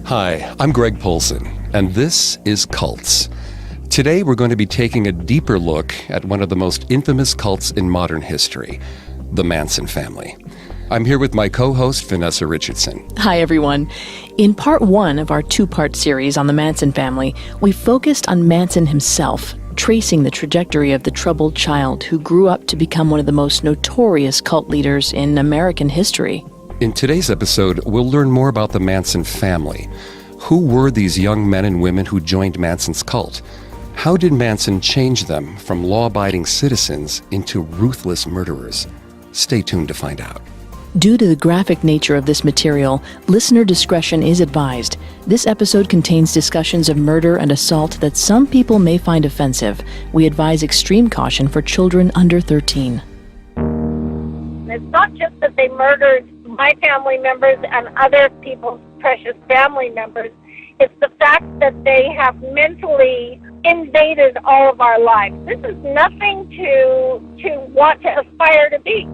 Hi, I'm Greg Polson, and this is Cults. Today we're going to be taking a deeper look at one of the most infamous cults in modern history, the Manson family. I'm here with my co-host, Vanessa Richardson. Hi, everyone. In part one of our two-part series on the Manson family, we focused on Manson himself, tracing the trajectory of the troubled child who grew up to become one of the most notorious cult leaders in American history. In today's episode, we'll learn more about the Manson family. Who were these young men and women who joined Manson's cult? How did Manson change them from law-abiding citizens into ruthless murderers? Stay tuned to find out. Due to the graphic nature of this material, listener discretion is advised. This episode contains discussions of murder and assault that some people may find offensive. We advise extreme caution for children under 13. It's not just that they murdered my family members and other people's precious family members. It's the fact that they have mentally invaded all of our lives. This is nothing to want to aspire to be.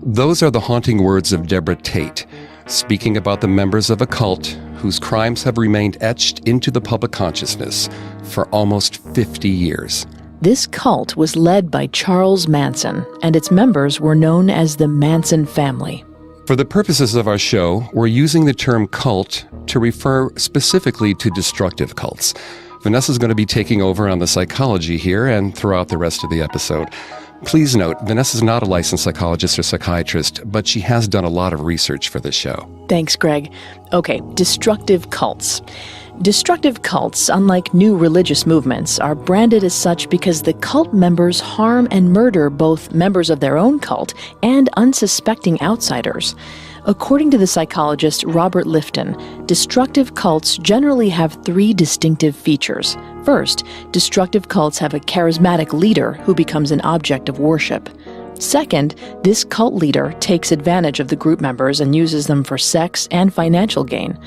Those are the haunting words of Deborah Tate, speaking about the members of a cult whose crimes have remained etched into the public consciousness for almost 50 years. This cult was led by Charles Manson, and its members were known as the Manson family. For the purposes of our show, we're using the term cult to refer specifically to destructive cults. Vanessa's going to be taking over on the psychology here and throughout the rest of the episode. Please note, Vanessa's not a licensed psychologist or psychiatrist, but she has done a lot of research for this show. Thanks, Greg. Okay, destructive cults. Destructive cults, unlike new religious movements, are branded as such because the cult members harm and murder both members of their own cult and unsuspecting outsiders. According to the psychologist Robert Lifton, destructive cults generally have three distinctive features. First, destructive cults have a charismatic leader who becomes an object of worship. Second, this cult leader takes advantage of the group members and uses them for sex and financial gain.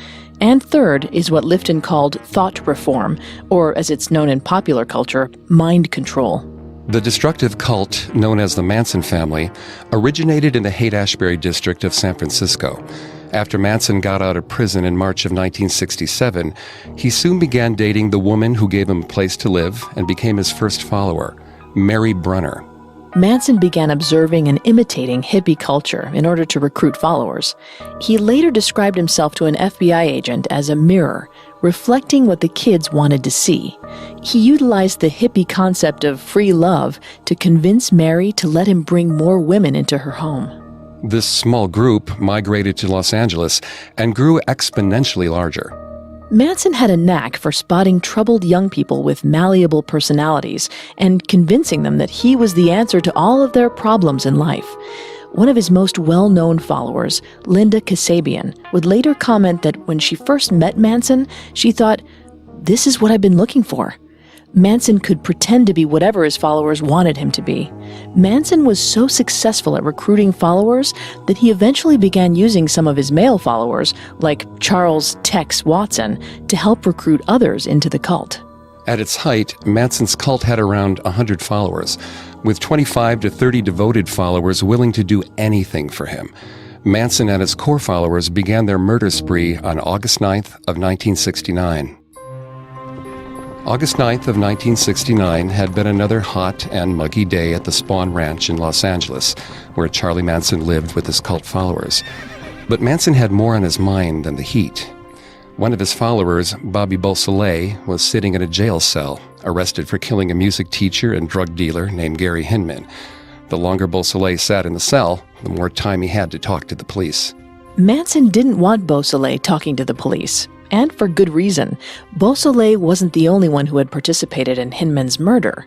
And third is what Lifton called thought reform, or as it's known in popular culture, mind control. The destructive cult, known as the Manson family, originated in the Haight-Ashbury district of San Francisco. After Manson got out of prison in March of 1967, he soon began dating the woman who gave him a place to live and became his first follower, Mary Brunner. Manson began observing and imitating hippie culture in order to recruit followers. He later described himself to an FBI agent as a mirror, reflecting what the kids wanted to see. He utilized the hippie concept of free love to convince Mary to let him bring more women into her home. This small group migrated to Los Angeles and grew exponentially larger. Manson had a knack for spotting troubled young people with malleable personalities and convincing them that he was the answer to all of their problems in life. One of his most well-known followers, Linda Kasabian, would later comment that when she first met Manson, she thought, "This is what I've been looking for." Manson could pretend to be whatever his followers wanted him to be. Manson was so successful at recruiting followers that he eventually began using some of his male followers, like Charles Tex Watson, to help recruit others into the cult. At its height, Manson's cult had around 100 followers, with 25 to 30 devoted followers willing to do anything for him. Manson and his core followers began their murder spree on August 9th of 1969. August 9th of 1969 had been another hot and muggy day at the Spawn Ranch in Los Angeles, where Charlie Manson lived with his cult followers. But Manson had more on his mind than the heat. One of his followers, Bobby Beausoleil, was sitting in a jail cell, arrested for killing a music teacher and drug dealer named Gary Hinman. The longer Beausoleil sat in the cell, the more time he had to talk to the police. Manson didn't want Beausoleil talking to the police. And for good reason. Beausoleil wasn't the only one who had participated in Hinman's murder.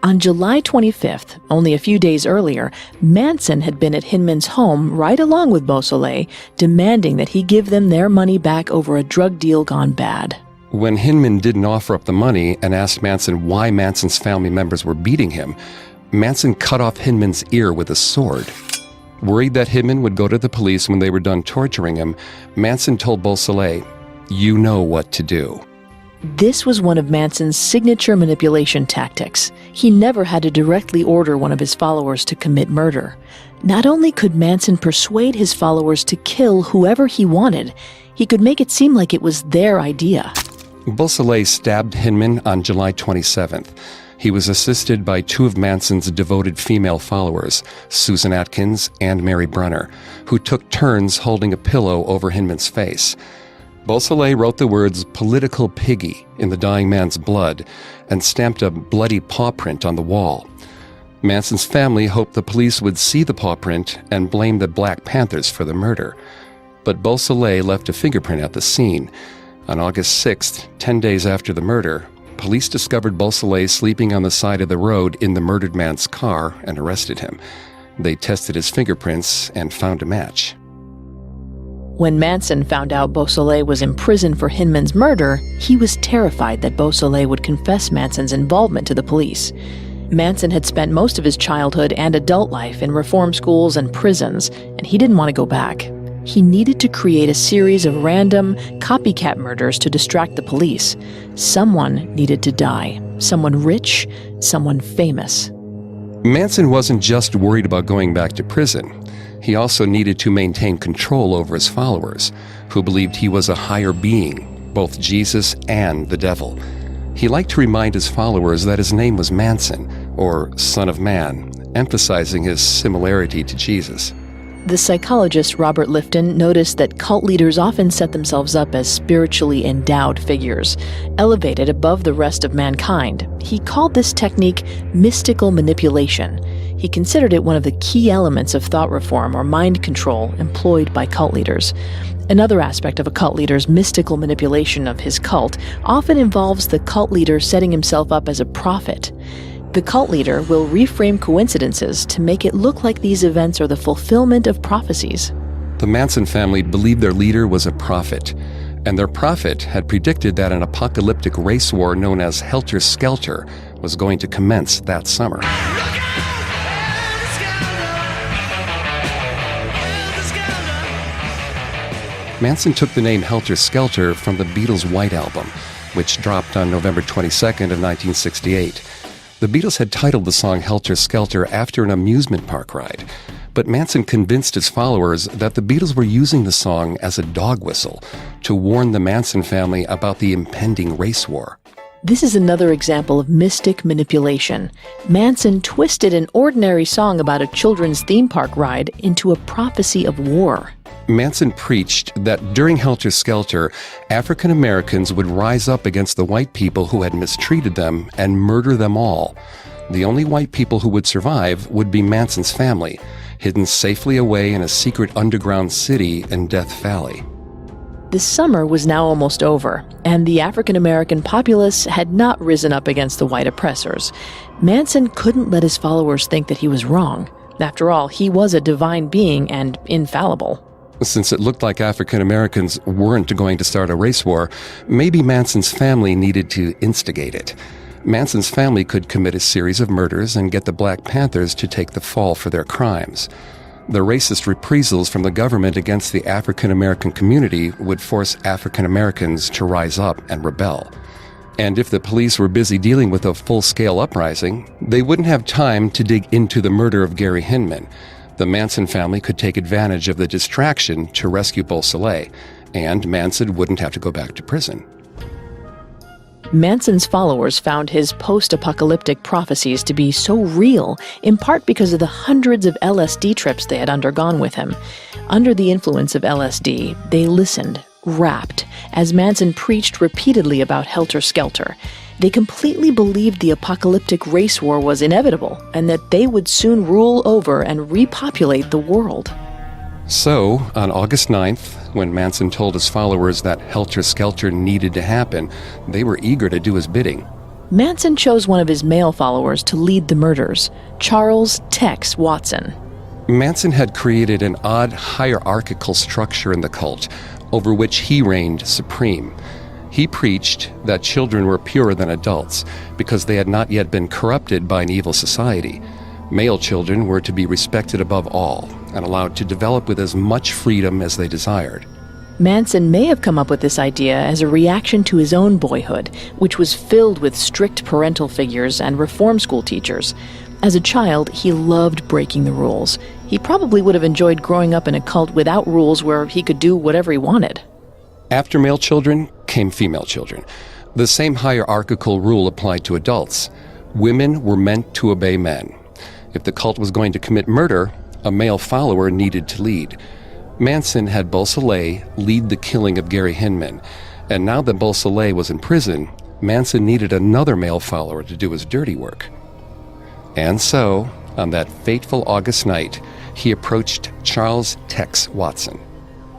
On July 25th, only a few days earlier, Manson had been at Hinman's home right along with Beausoleil, demanding that he give them their money back over a drug deal gone bad. When Hinman didn't offer up the money and asked Manson why Manson's family members were beating him, Manson cut off Hinman's ear with a sword. Worried that Hinman would go to the police when they were done torturing him, Manson told Beausoleil, "You know what to do." This was one of Manson's signature manipulation tactics. He never had to directly order one of his followers to commit murder. Not only could Manson persuade his followers to kill whoever he wanted, he could make it seem like it was their idea. Beausoleil stabbed Hinman on July 27th. He was assisted by two of Manson's devoted female followers, Susan Atkins and Mary Brunner, who took turns holding a pillow over Hinman's face. Beausoleil wrote the words "political piggy" in the dying man's blood and stamped a bloody paw print on the wall. Manson's family hoped the police would see the paw print and blame the Black Panthers for the murder. But Beausoleil left a fingerprint at the scene. On August 6th, 10 days after the murder, police discovered Beausoleil sleeping on the side of the road in the murdered man's car and arrested him. They tested his fingerprints and found a match. When Manson found out Beausoleil was in prison for Hinman's murder, he was terrified that Beausoleil would confess Manson's involvement to the police. Manson had spent most of his childhood and adult life in reform schools and prisons, and he didn't want to go back. He needed to create a series of random, copycat murders to distract the police. Someone needed to die. Someone rich, someone famous. Manson wasn't just worried about going back to prison. He also needed to maintain control over his followers, who believed he was a higher being, both Jesus and the devil. He liked to remind his followers that his name was Manson, or Son of Man, emphasizing his similarity to Jesus. The psychologist Robert Lifton noticed that cult leaders often set themselves up as spiritually endowed figures, elevated above the rest of mankind. He called this technique mystical manipulation. He considered it one of the key elements of thought reform or mind control employed by cult leaders. Another aspect of a cult leader's mystical manipulation of his cult often involves the cult leader setting himself up as a prophet. The cult leader will reframe coincidences to make it look like these events are the fulfillment of prophecies. The Manson family believed their leader was a prophet, and their prophet had predicted that an apocalyptic race war known as Helter Skelter was going to commence that summer. Manson took the name Helter Skelter from the Beatles' White Album, which dropped on November 22nd of 1968. The Beatles had titled the song Helter Skelter after an amusement park ride, but Manson convinced his followers that the Beatles were using the song as a dog whistle to warn the Manson family about the impending race war. This is another example of mystic manipulation. Manson twisted an ordinary song about a children's theme park ride into a prophecy of war. Manson preached that during Helter Skelter, African Americans would rise up against the white people who had mistreated them and murder them all. The only white people who would survive would be Manson's family, hidden safely away in a secret underground city in Death Valley. The summer was now almost over, and the African American populace had not risen up against the white oppressors. Manson couldn't let his followers think that he was wrong. After all, he was a divine being and infallible. Since it looked like African Americans weren't going to start a race war, maybe Manson's family needed to instigate it. Manson's family could commit a series of murders and get the Black Panthers to take the fall for their crimes. The racist reprisals from the government against the African American community would force African Americans to rise up and rebel. And if the police were busy dealing with a full-scale uprising, they wouldn't have time to dig into the murder of Gary Hinman. The Manson family could take advantage of the distraction to rescue Beausoleil, and Manson wouldn't have to go back to prison. Manson's followers found his post-apocalyptic prophecies to be so real, in part because of the hundreds of LSD trips they had undergone with him. Under the influence of LSD, they listened, rapt, as Manson preached repeatedly about Helter Skelter. They completely believed the apocalyptic race war was inevitable and that they would soon rule over and repopulate the world. So, on August 9th, when Manson told his followers that Helter Skelter needed to happen, they were eager to do his bidding. Manson chose one of his male followers to lead the murders, Charles Tex Watson. Manson had created an odd hierarchical structure in the cult, over which he reigned supreme. He preached that children were purer than adults because they had not yet been corrupted by an evil society. Male children were to be respected above all and allowed to develop with as much freedom as they desired. Manson may have come up with this idea as a reaction to his own boyhood, which was filled with strict parental figures and reform school teachers. As a child, he loved breaking the rules. He probably would have enjoyed growing up in a cult without rules where he could do whatever he wanted. After male children came female children. The same hierarchical rule applied to adults. Women were meant to obey men. If the cult was going to commit murder, a male follower needed to lead. Manson had Beausoleil lead the killing of Gary Hinman, and now that Beausoleil was in prison, Manson needed another male follower to do his dirty work. And so, on that fateful August night, he approached Charles Tex Watson.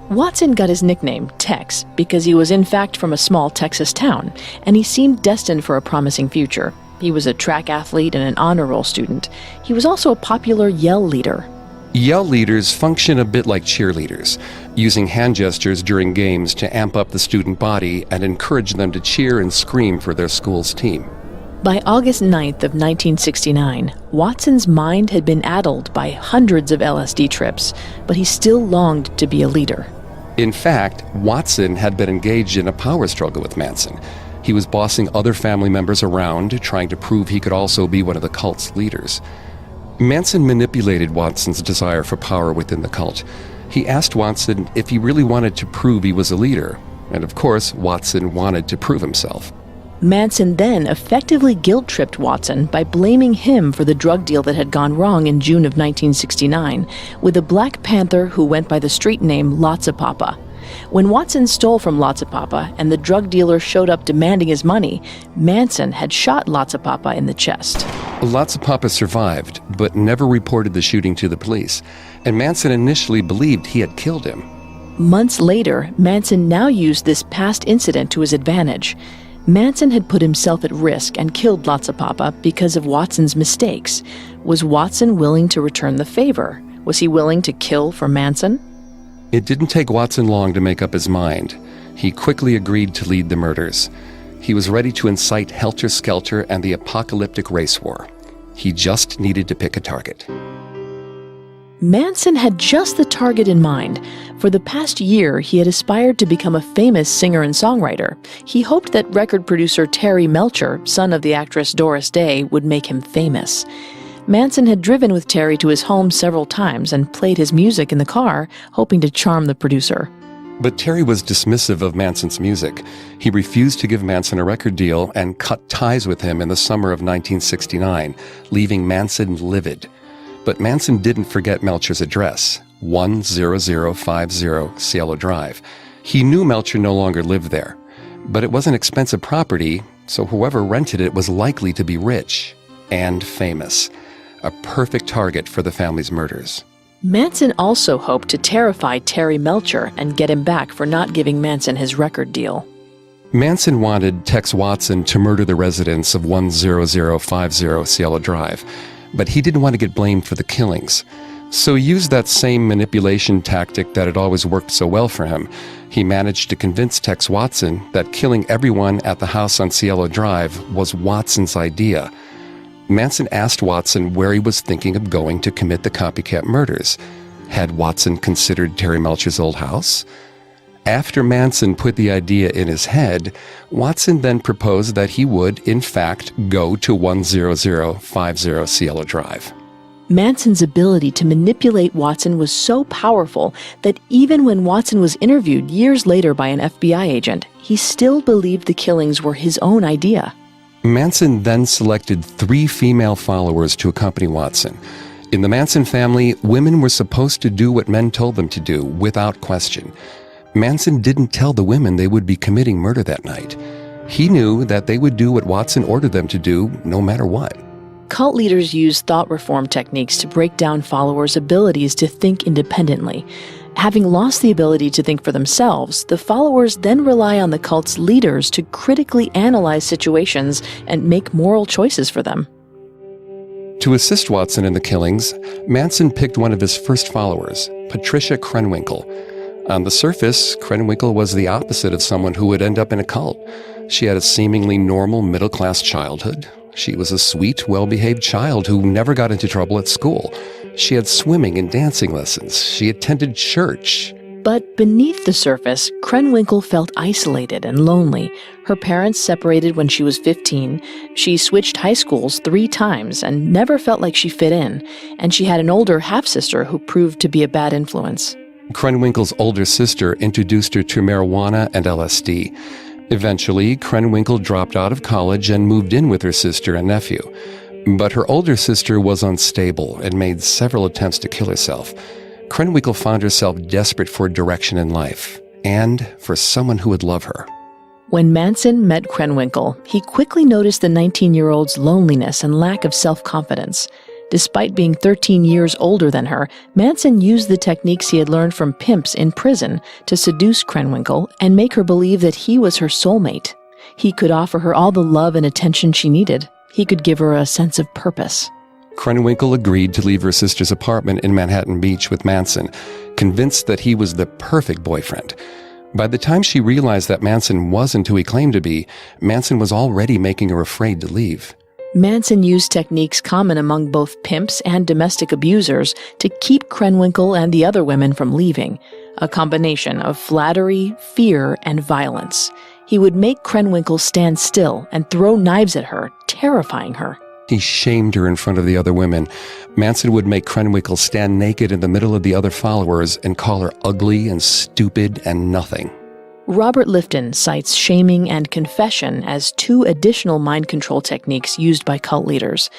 Watson got his nickname, Tex, because he was in fact from a small Texas town, and he seemed destined for a promising future. He was a track athlete and an honor roll student. He was also a popular yell leader. Yell leaders function a bit like cheerleaders, using hand gestures during games to amp up the student body and encourage them to cheer and scream for their school's team. By August 9th of 1969, Watson's mind had been addled by hundreds of LSD trips, but he still longed to be a leader. In fact, Watson had been engaged in a power struggle with Manson. He was bossing other family members around, trying to prove he could also be one of the cult's leaders. Manson manipulated Watson's desire for power within the cult. He asked Watson if he really wanted to prove he was a leader, and of course, Watson wanted to prove himself. Manson then effectively guilt-tripped Watson by blaming him for the drug deal that had gone wrong in June of 1969 with a Black Panther who went by the street name Lotsapapa. When Watson stole from Lotsapapa and the drug dealer showed up demanding his money, Manson had shot Lotsapapa in the chest. Lotsapapa survived, but never reported the shooting to the police, and Manson initially believed he had killed him. Months later, Manson now used this past incident to his advantage. Manson had put himself at risk and killed Lotsapapa because of Watson's mistakes. Was Watson willing to return the favor? Was he willing to kill for Manson? It didn't take Watson long to make up his mind. He quickly agreed to lead the murders. He was ready to incite Helter Skelter and the apocalyptic race war. He just needed to pick a target. Manson had just the target in mind. For the past year, he had aspired to become a famous singer and songwriter. He hoped that record producer Terry Melcher, son of the actress Doris Day, would make him famous. Manson had driven with Terry to his home several times and played his music in the car, hoping to charm the producer. But Terry was dismissive of Manson's music. He refused to give Manson a record deal and cut ties with him in the summer of 1969, leaving Manson livid. But Manson didn't forget Melcher's address, 10050 Cielo Drive. He knew Melcher no longer lived there, but it was an expensive property, so whoever rented it was likely to be rich and famous. A perfect target for the family's murders. Manson also hoped to terrify Terry Melcher and get him back for not giving Manson his record deal. Manson wanted Tex Watson to murder the residents of 10050 Cielo Drive, but he didn't want to get blamed for the killings. So he used that same manipulation tactic that had always worked so well for him. He managed to convince Tex Watson that killing everyone at the house on Cielo Drive was Watson's idea. Manson asked Watson where he was thinking of going to commit the copycat murders. Had Watson considered Terry Melcher's old house? After Manson put the idea in his head, Watson then proposed that he would, in fact, go to 10050 Cielo Drive. Manson's ability to manipulate Watson was so powerful that even when Watson was interviewed years later by an FBI agent, he still believed the killings were his own idea. Manson then selected 3 female followers to accompany Watson. In the Manson family, women were supposed to do what men told them to do, without question. Manson didn't tell the women they would be committing murder that night. He knew that they would do what Watson ordered them to do, no matter what. Cult leaders use thought reform techniques to break down followers' abilities to think independently. Having lost the ability to think for themselves, the followers then rely on the cult's leaders to critically analyze situations and make moral choices for them. To assist Watson in the killings, Manson picked one of his first followers, Patricia Krenwinkel. On the surface, Krenwinkel was the opposite of someone who would end up in a cult. She had a seemingly normal middle-class childhood. She was a sweet, well-behaved child who never got into trouble at school. She had swimming and dancing lessons. She attended church. But beneath the surface, Krenwinkel felt isolated and lonely. Her parents separated when she was 15. She switched high schools 3 times and never felt like she fit in. And she had an older half-sister who proved to be a bad influence. Krenwinkel's older sister introduced her to marijuana and LSD. Eventually, Krenwinkel dropped out of college and moved in with her sister and nephew. But her older sister was unstable and made several attempts to kill herself. Krenwinkel found herself desperate for direction in life and for someone who would love her. When Manson met Krenwinkel, he quickly noticed the 19-year-old's loneliness and lack of self-confidence. Despite being 13 years older than her, Manson used the techniques he had learned from pimps in prison to seduce Krenwinkel and make her believe that he was her soulmate. He could offer her all the love and attention she needed. He could give her a sense of purpose. Krenwinkel agreed to leave her sister's apartment in Manhattan Beach with Manson, convinced that he was the perfect boyfriend. By the time she realized that Manson wasn't who he claimed to be, Manson was already making her afraid to leave. Manson used techniques common among both pimps and domestic abusers to keep Krenwinkel and the other women from leaving, a combination of flattery, fear, and violence. He would make Krenwinkel stand still and throw knives at her, terrifying her. He shamed her in front of the other women. Manson would make Krenwinkel stand naked in the middle of the other followers and call her ugly and stupid and nothing. Robert Lifton cites shaming and confession as 2 additional mind control techniques used by cult leaders.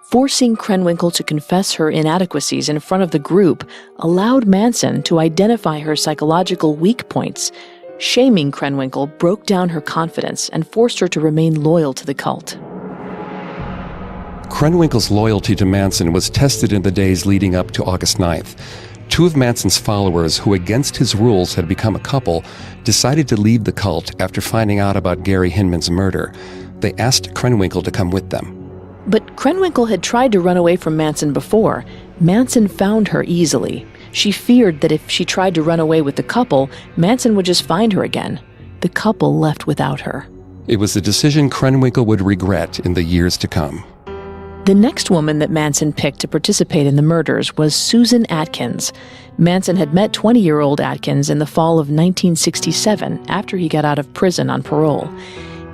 Forcing Krenwinkel to confess her inadequacies in front of the group allowed Manson to identify her psychological weak points. Shaming Krenwinkel broke down her confidence and forced her to remain loyal to the cult. Krenwinkel's loyalty to Manson was tested in the days leading up to August 9th. 2 of Manson's followers, who against his rules had become a couple, decided to leave the cult after finding out about Gary Hinman's murder. They asked Krenwinkel to come with them. But Krenwinkel had tried to run away from Manson before. Manson found her easily. She feared that if she tried to run away with the couple, Manson would just find her again. The couple left without her. It was a decision Krenwinkel would regret in the years to come. The next woman that Manson picked to participate in the murders was Susan Atkins. Manson had met 20-year-old Atkins in the fall of 1967 after he got out of prison on parole.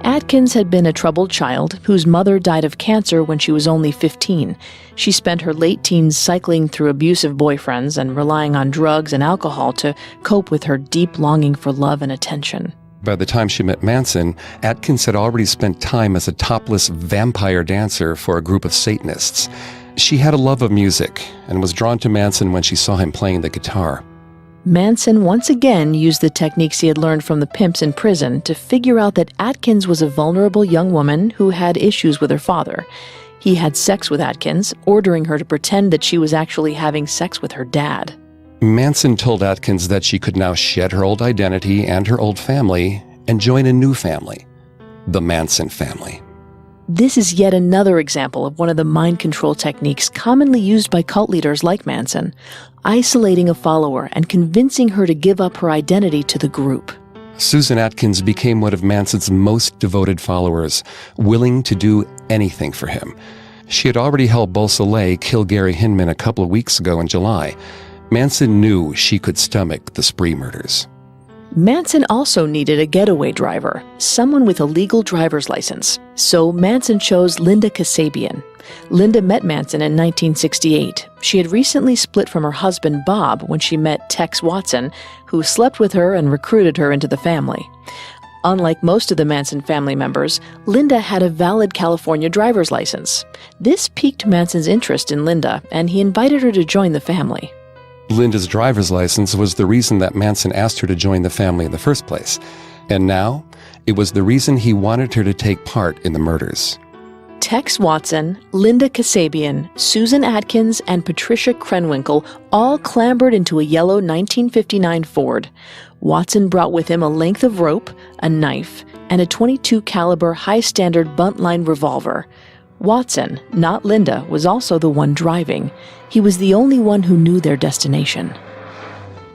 Atkins had been a troubled child whose mother died of cancer when she was only 15. She spent her late teens cycling through abusive boyfriends and relying on drugs and alcohol to cope with her deep longing for love and attention. By the time she met Manson, Atkins had already spent time as a topless vampire dancer for a group of Satanists. She had a love of music and was drawn to Manson when she saw him playing the guitar. Manson once again used the techniques he had learned from the pimps in prison to figure out that Atkins was a vulnerable young woman who had issues with her father. He had sex with Atkins, ordering her to pretend that she was actually having sex with her dad. Manson told Atkins that she could now shed her old identity and her old family and join a new family, the Manson family. This is yet another example of one of the mind control techniques commonly used by cult leaders like Manson, isolating a follower and convincing her to give up her identity to the group. Susan Atkins became one of Manson's most devoted followers, willing to do anything for him. She had already helped Beausoleil kill Gary Hinman a couple of weeks ago in July. Manson knew she could stomach the spree murders. Manson also needed a getaway driver, someone with a legal driver's license. So Manson chose Linda Kasabian. Linda met Manson in 1968. She had recently split from her husband, Bob, when she met Tex Watson, who slept with her and recruited her into the family. Unlike most of the Manson family members, Linda had a valid California driver's license. This piqued Manson's interest in Linda, and he invited her to join the family. Linda's driver's license was the reason that Manson asked her to join the family in the first place. And now, it was the reason he wanted her to take part in the murders. Tex Watson, Linda Kasabian, Susan Atkins, and Patricia Krenwinkel all clambered into a yellow 1959 Ford. Watson brought with him a length of rope, a knife, and a .22 caliber high-standard bunt-line revolver. Watson, not Linda, was also the one driving. He was the only one who knew their destination.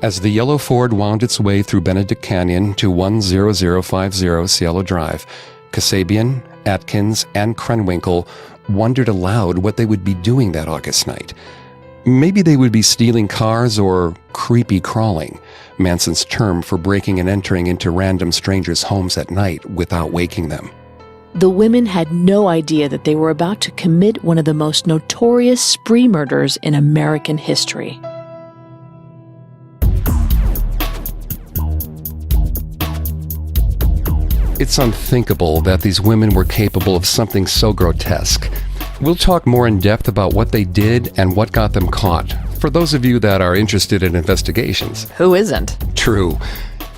As the yellow Ford wound its way through Benedict Canyon to 10050 Cielo Drive, Kasabian, Atkins, and Krenwinkel wondered aloud what they would be doing that August night. Maybe they would be stealing cars or creepy crawling, Manson's term for breaking and entering into random strangers' homes at night without waking them. The women had no idea that they were about to commit one of the most notorious spree murders in American history. It's unthinkable that these women were capable of something so grotesque. We'll talk more in depth about what they did and what got them caught, for those of you that are interested in investigations. Who isn't? True.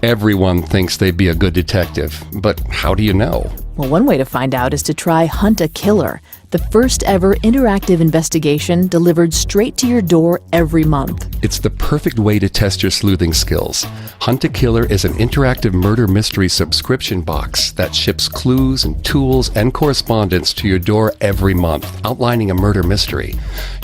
Everyone thinks they'd be a good detective, but how do you know? Well, one way to find out is to try Hunt a Killer, the first ever interactive investigation delivered straight to your door every month. It's the perfect way to test your sleuthing skills. Hunt a Killer is an interactive murder mystery subscription box that ships clues and tools and correspondence to your door every month, outlining a murder mystery.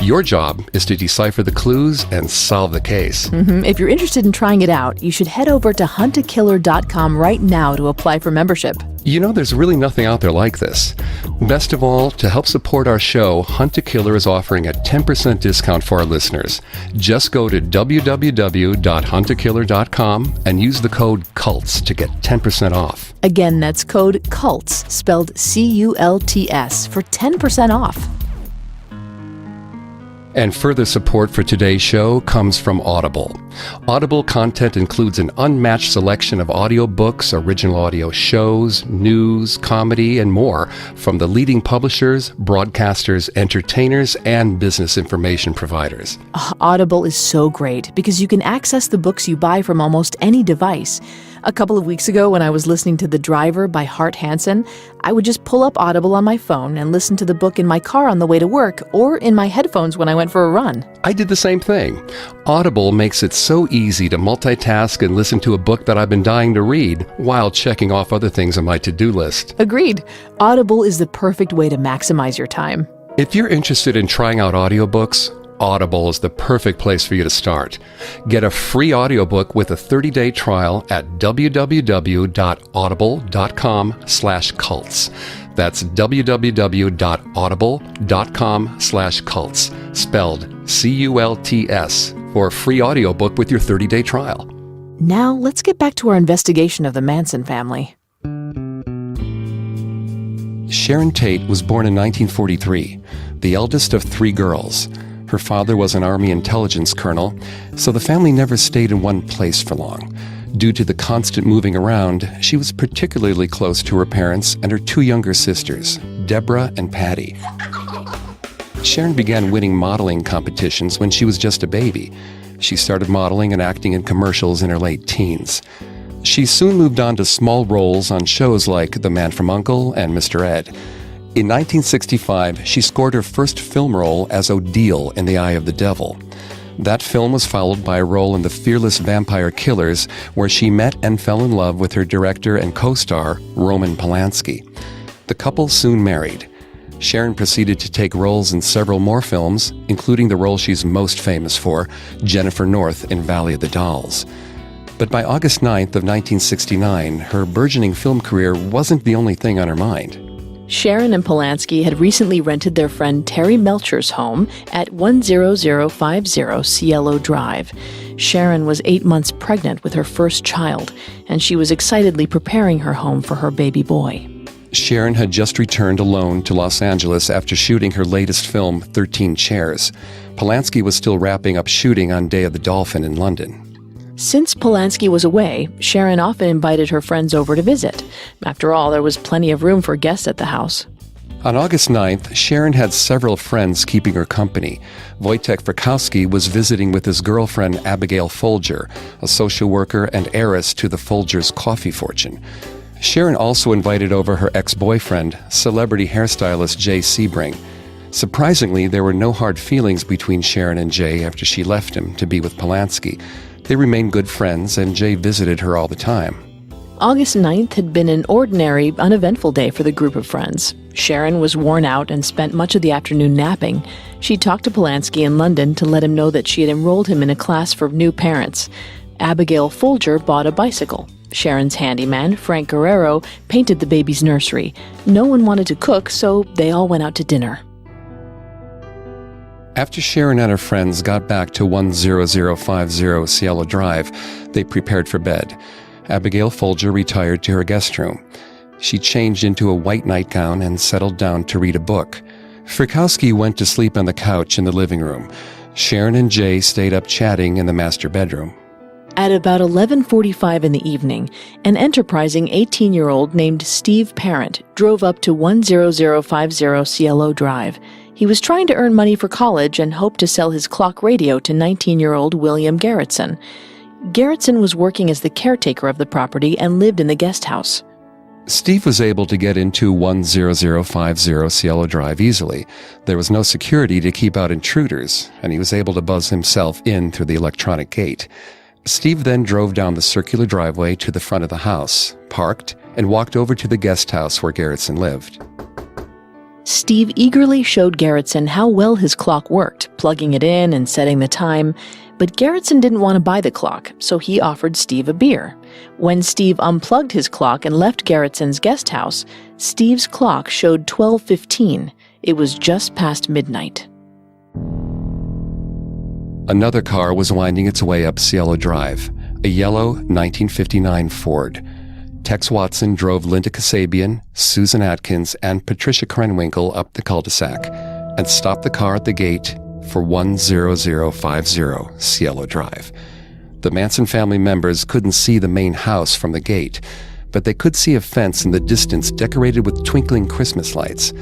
Your job is to decipher the clues and solve the case. If you're interested in trying it out, you should head over to huntakiller.com right now to apply for membership. You know, there's really nothing out there like this. Best of all, to help support our show, Hunt a Killer is offering a 10% discount for our listeners. Just go to www.huntakiller.com and use the code CULTS to get 10% off. Again, that's code CULTS, spelled C-U-L-T-S, for 10% off. And further support for today's show comes from Audible. Audible content includes an unmatched selection of audiobooks, original audio shows, news, comedy, and more from the leading publishers, broadcasters, entertainers, and business information providers. Audible is so great because you can access the books you buy from almost any device. A couple of weeks ago, when I was listening to The Driver by Hart Hansen, I would just pull up Audible on my phone and listen to the book in my car on the way to work or in my headphones when I went for a run. I did the same thing. Audible makes it so easy to multitask and listen to a book that I've been dying to read while checking off other things on my to-do list. Agreed. Audible is the perfect way to maximize your time. If you're interested in trying out audiobooks, Audible is the perfect place for you to start. Get a free audiobook with a 30-day trial at www.audible.com/cults. That's www.audible.com/cults, spelled C-U-L-T-S, for a free audiobook with your 30-day trial. Now, let's get back to our investigation of the Manson family. Sharon Tate was born in 1943, the eldest of 3 girls. Her father was an Army intelligence colonel, so the family never stayed in one place for long. Due to the constant moving around, she was particularly close to her parents and her 2 younger sisters, Deborah and Patty. Sharon began winning modeling competitions when she was just a baby. She started modeling and acting in commercials in her late teens. She soon moved on to small roles on shows like The Man from U.N.C.L.E. and Mr. Ed. In 1965, she scored her first film role as Odile in The Eye of the Devil. That film was followed by a role in The Fearless Vampire Killers, where she met and fell in love with her director and co-star, Roman Polanski. The couple soon married. Sharon proceeded to take roles in several more films, including the role she's most famous for, Jennifer North in Valley of the Dolls. But by August 9th of 1969, her burgeoning film career wasn't the only thing on her mind. Sharon and Polanski had recently rented their friend Terry Melcher's home at 10050 Cielo Drive. Sharon was 8 months pregnant with her first child, and she was excitedly preparing her home for her baby boy. Sharon had just returned alone to Los Angeles after shooting her latest film, 13 Chairs. Polanski was still wrapping up shooting on Day of the Dolphin in London. Since Polanski was away, Sharon often invited her friends over to visit. After all, there was plenty of room for guests at the house. On August 9th, Sharon had several friends keeping her company. Wojtek Frykowski was visiting with his girlfriend Abigail Folger, a social worker and heiress to the Folgers' coffee fortune. Sharon also invited over her ex-boyfriend, celebrity hairstylist Jay Sebring. Surprisingly, there were no hard feelings between Sharon and Jay after she left him to be with Polanski. They remained good friends, and Jay visited her all the time. August 9th had been an ordinary, uneventful day for the group of friends. Sharon was worn out and spent much of the afternoon napping. She talked to Polanski in London to let him know that she had enrolled him in a class for new parents. Abigail Folger bought a bicycle. Sharon's handyman, Frank Guerrero, painted the baby's nursery. No one wanted to cook, so they all went out to dinner. After Sharon and her friends got back to 10050 Cielo Drive, they prepared for bed. Abigail Folger retired to her guest room. She changed into a white nightgown and settled down to read a book. Frykowski went to sleep on the couch in the living room. Sharon and Jay stayed up chatting in the master bedroom. At about 11:45 in the evening, an enterprising 18-year-old named Steve Parent drove up to 10050 Cielo Drive. He was trying to earn money for college and hoped to sell his clock radio to 19-year-old William Garrettson. Garrettson was working as the caretaker of the property and lived in the guest house. Steve was able to get into 10050 Cielo Drive easily. There was no security to keep out intruders, and he was able to buzz himself in through the electronic gate. Steve then drove down the circular driveway to the front of the house, parked, and walked over to the guest house where Garrettson lived. Steve eagerly showed Garrettson how well his clock worked, plugging it in and setting the time, but Garrettson didn't want to buy the clock, so he offered Steve a beer. When Steve unplugged his clock and left Garrettson's guest house, Steve's clock showed 12:15. It was just past midnight. Another car was winding its way up Cielo Drive, a yellow 1959 Ford. Tex Watson drove Linda Kasabian, Susan Atkins, and Patricia Krenwinkel up the cul-de-sac and stopped the car at the gate for 10050 Cielo Drive. The Manson family members couldn't see the main house from the gate, but they could see a fence in the distance decorated with twinkling Christmas lights.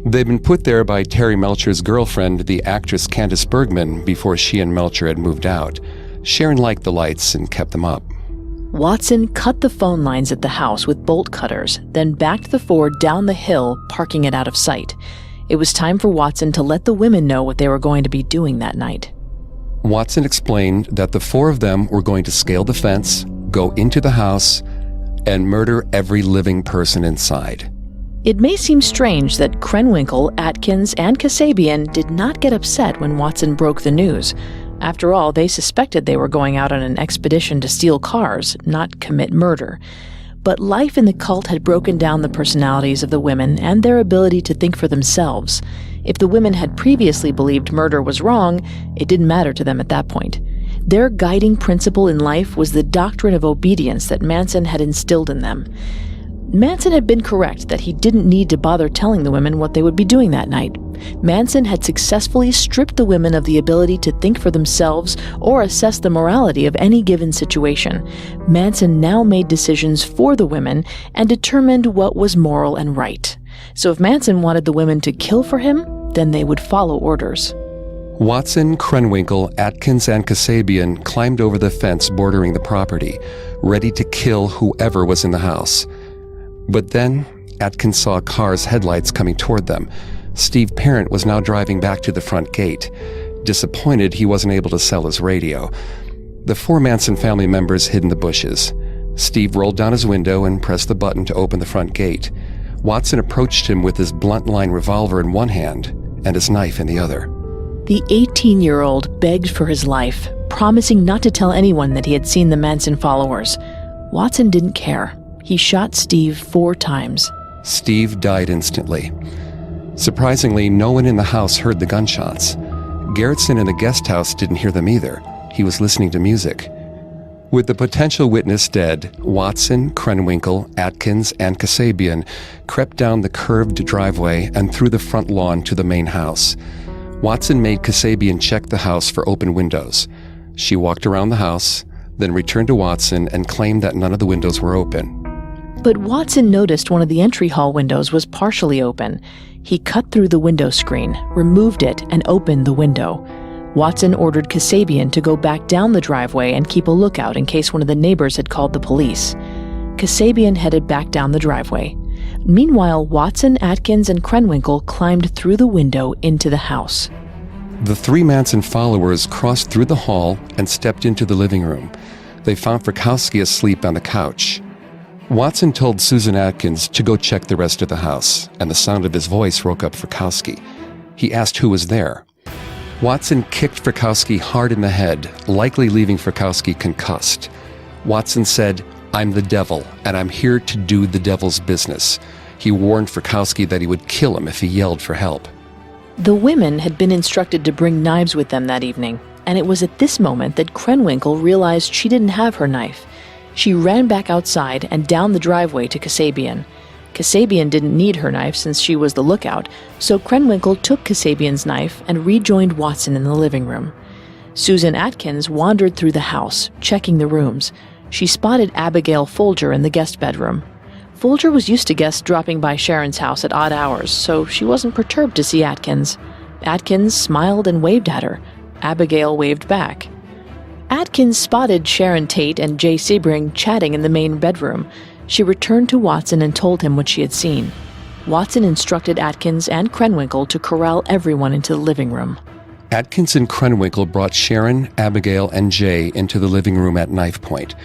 They'd been put there by Terry Melcher's girlfriend, the actress Candace Bergman, before she and Melcher had moved out. Sharon liked the lights and kept them up. Watson cut the phone lines at the house with bolt cutters, then backed the Ford down the hill, parking it out of sight. It was time for Watson to let the women know what they were going to be doing that night. Watson explained that the four of them were going to scale the fence, go into the house, and murder every living person inside. It may seem strange that Krenwinkel, Atkins, and Kasabian did not get upset when Watson broke the news. After all, they suspected they were going out on an expedition to steal cars, not commit murder. But life in the cult had broken down the personalities of the women and their ability to think for themselves. If the women had previously believed murder was wrong, it didn't matter to them at that point. Their guiding principle in life was the doctrine of obedience that Manson had instilled in them. Manson had been correct that he didn't need to bother telling the women what they would be doing that night. Manson had successfully stripped the women of the ability to think for themselves or assess the morality of any given situation. Manson now made decisions for the women and determined what was moral and right. So if Manson wanted the women to kill for him, then they would follow orders. Watson, Krenwinkel, Atkins, and Kasabian climbed over the fence bordering the property, ready to kill whoever was in the house. But then, Atkins saw a car's headlights coming toward them. Steve Parent was now driving back to the front gate. Disappointed he wasn't able to sell his radio. The four Manson family members hid in the bushes. Steve rolled down his window and pressed the button to open the front gate. Watson approached him with his blunt-line revolver in one hand and his knife in the other. The 18-year-old begged for his life, promising not to tell anyone that he had seen the Manson followers. Watson didn't care. He shot Steve 4 times. Steve died instantly. Surprisingly, no one in the house heard the gunshots. Garrettson in the guest house didn't hear them either. He was listening to music. With the potential witness dead, Watson, Krenwinkel, Atkins, and Kasabian crept down the curved driveway and through the front lawn to the main house. Watson made Kasabian check the house for open windows. She walked around the house, then returned to Watson and claimed that none of the windows were open. But Watson noticed one of the entry hall windows was partially open. He cut through the window screen, removed it, and opened the window. Watson ordered Kasabian to go back down the driveway and keep a lookout in case one of the neighbors had called the police. Kasabian headed back down the driveway. Meanwhile, Watson, Atkins, and Krenwinkel climbed through the window into the house. The 3 Manson followers crossed through the hall and stepped into the living room. They found Frykowski asleep on the couch. Watson told Susan Atkins to go check the rest of the house, and the sound of his voice woke up Frykowski. He asked who was there. Watson kicked Frykowski hard in the head, likely leaving Frykowski concussed. Watson said, "I'm the devil, and I'm here to do the devil's business." He warned Frykowski that he would kill him if he yelled for help. The women had been instructed to bring knives with them that evening, and it was at this moment that Krenwinkel realized she didn't have her knife. She ran back outside and down the driveway to Kasabian. Kasabian didn't need her knife since she was the lookout, so Krenwinkel took Kasabian's knife and rejoined Watson in the living room. Susan Atkins wandered through the house, checking the rooms. She spotted Abigail Folger in the guest bedroom. Folger was used to guests dropping by Sharon's house at odd hours, so she wasn't perturbed to see Atkins. Atkins smiled and waved at her. Abigail waved back. Atkins spotted Sharon Tate and Jay Sebring chatting in the main bedroom. She returned to Watson and told him what she had seen. Watson instructed Atkins and Krenwinkel to corral everyone into the living room. Atkins and Krenwinkel brought Sharon, Abigail, and Jay into the living room at knife point.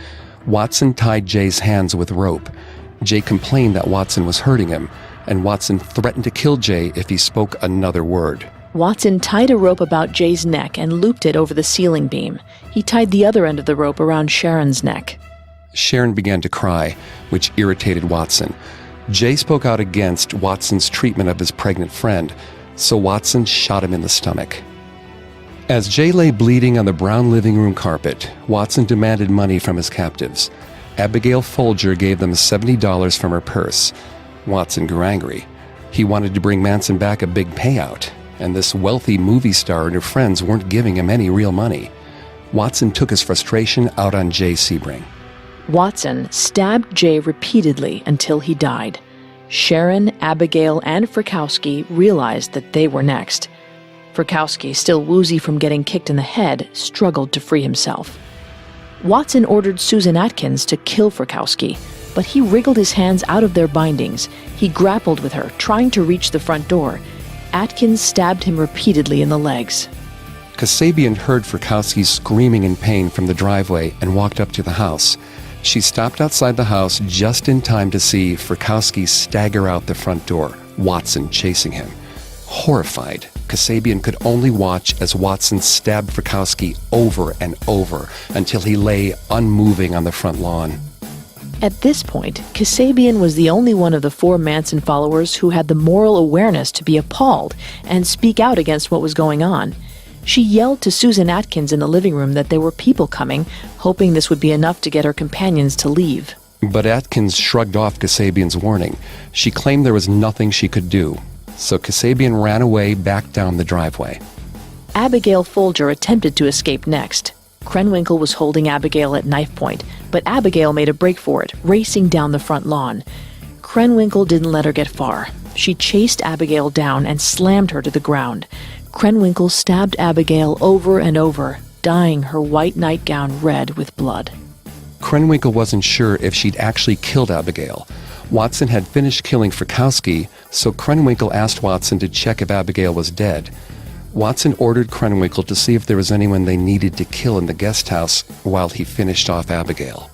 Watson tied Jay's hands with rope. Jay complained that Watson was hurting him, and Watson threatened to kill Jay if he spoke another word. Watson tied a rope about Jay's neck and looped it over the ceiling beam. He tied the other end of the rope around Sharon's neck. Sharon began to cry, which irritated Watson. Jay spoke out against Watson's treatment of his pregnant friend, so Watson shot him in the stomach. As Jay lay bleeding on the brown living room carpet, Watson demanded money from his captives. Abigail Folger gave them $70 from her purse. Watson grew angry. He wanted to bring Manson back a big payout, and this wealthy movie star and her friends weren't giving him any real money. Watson took his frustration out on Jay Sebring. Watson stabbed Jay repeatedly until he died. Sharon, Abigail, and Frykowski realized that they were next. Frykowski, still woozy from getting kicked in the head, struggled to free himself. Watson ordered Susan Atkins to kill Frykowski, but he wriggled his hands out of their bindings. He grappled with her, trying to reach the front door. Atkins stabbed him repeatedly in the legs. Kasabian heard Frykowski screaming in pain from the driveway and walked up to the house. She stopped outside the house just in time to see Frykowski stagger out the front door, Watson chasing him. Horrified, Kasabian could only watch as Watson stabbed Frykowski over and over until he lay unmoving on the front lawn. At this point, Kasabian was the only one of the 4 Manson followers who had the moral awareness to be appalled and speak out against what was going on. She yelled to Susan Atkins in the living room that there were people coming, hoping this would be enough to get her companions to leave. But Atkins shrugged off Kasabian's warning. She claimed there was nothing she could do, so Kasabian ran away back down the driveway. Abigail Folger attempted to escape next. Krenwinkel was holding Abigail at knife point, but Abigail made a break for it, racing down the front lawn. Krenwinkel didn't let her get far. She chased Abigail down and slammed her to the ground. Krenwinkel stabbed Abigail over and over, dyeing her white nightgown red with blood. Krenwinkel wasn't sure if she'd actually killed Abigail. Watson had finished killing Frykowski, so Krenwinkel asked Watson to check if Abigail was dead. Watson ordered Krenwinkel to see if there was anyone they needed to kill in the guest house while he finished off Abigail.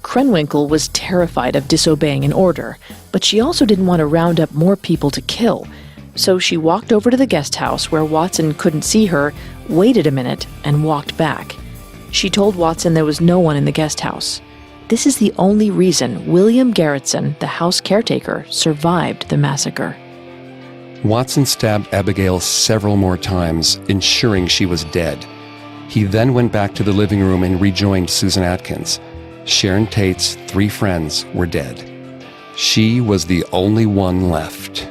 Krenwinkel was terrified of disobeying an order, but she also didn't want to round up more people to kill. So she walked over to the guest house where Watson couldn't see her, waited a minute, and walked back. She told Watson there was no one in the guest house. This is the only reason William Garretson, the house caretaker, survived the massacre. Watson stabbed Abigail several more times, ensuring she was dead. He then went back to the living room and rejoined Susan Atkins. Sharon Tate's 3 friends were dead. She was the only one left.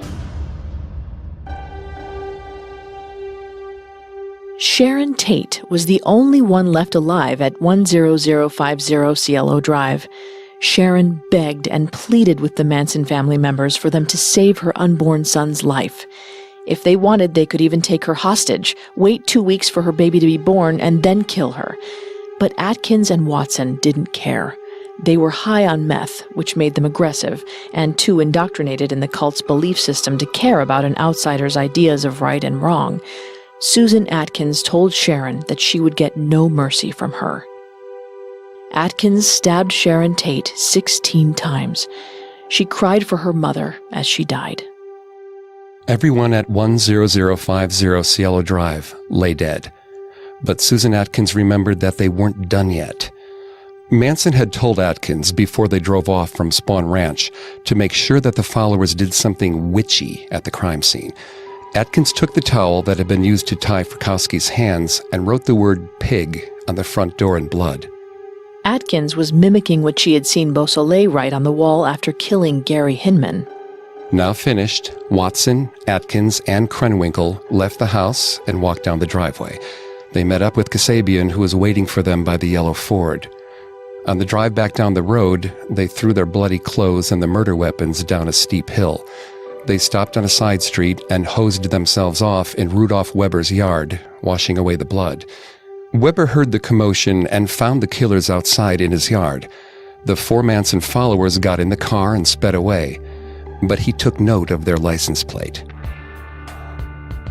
Sharon Tate was the only one left alive at 10050 Cielo Drive. Sharon begged and pleaded with the Manson family members for them to save her unborn son's life. If they wanted, they could even take her hostage, wait 2 weeks for her baby to be born, and then kill her. But Atkins and Watson didn't care. They were high on meth, which made them aggressive, and too indoctrinated in the cult's belief system to care about an outsider's ideas of right and wrong. Susan Atkins told Sharon that she would get no mercy from her. Atkins stabbed Sharon Tate 16 times. She cried for her mother as she died. Everyone at 10050 Cielo Drive lay dead. But Susan Atkins remembered that they weren't done yet. Manson had told Atkins before they drove off from Spawn Ranch to make sure that the followers did something witchy at the crime scene. Atkins took the towel that had been used to tie Frykowski's hands and wrote the word pig on the front door in blood. Atkins was mimicking what she had seen Beausoleil write on the wall after killing Gary Hinman. Now finished, Watson, Atkins, and Krenwinkel left the house and walked down the driveway. They met up with Kasabian, who was waiting for them by the yellow Ford. On the drive back down the road, they threw their bloody clothes and the murder weapons down a steep hill. They stopped on a side street and hosed themselves off in Rudolph Weber's yard, washing away the blood. Weber heard the commotion and found the killers outside in his yard. The 4 Manson followers got in the car and sped away, but he took note of their license plate.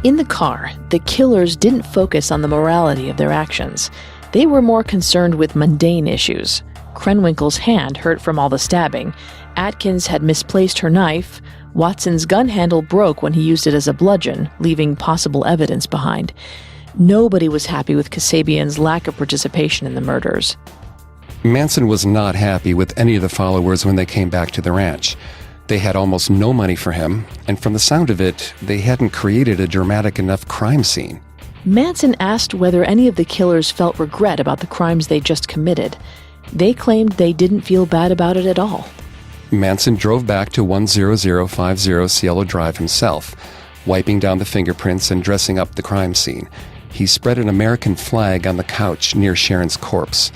In the car, the killers didn't focus on the morality of their actions. They were more concerned with mundane issues. Krenwinkel's hand hurt from all the stabbing. Atkins had misplaced her knife. Watson's gun handle broke when he used it as a bludgeon, leaving possible evidence behind. Nobody was happy with Kasabian's lack of participation in the murders. Manson was not happy with any of the followers when they came back to the ranch. They had almost no money for him, and from the sound of it, they hadn't created a dramatic enough crime scene. Manson asked whether any of the killers felt regret about the crimes they just committed. They claimed they didn't feel bad about it at all. Manson drove back to 10050 Cielo Drive himself, wiping down the fingerprints and dressing up the crime scene. He spread an American flag on the couch near Sharon's corpse,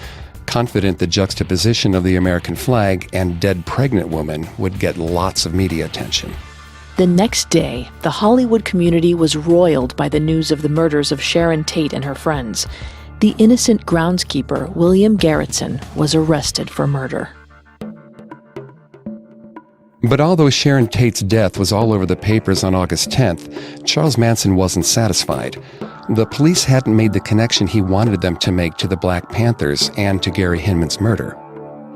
confident the juxtaposition of the American flag and dead pregnant woman would get lots of media attention. The next day, the Hollywood community was roiled by the news of the murders of Sharon Tate and her friends. The innocent groundskeeper, William Garretson, was arrested for murder. But although Sharon Tate's death was all over the papers on August 10th, Charles Manson wasn't satisfied. The police hadn't made the connection he wanted them to make to the Black Panthers and to Gary Hinman's murder.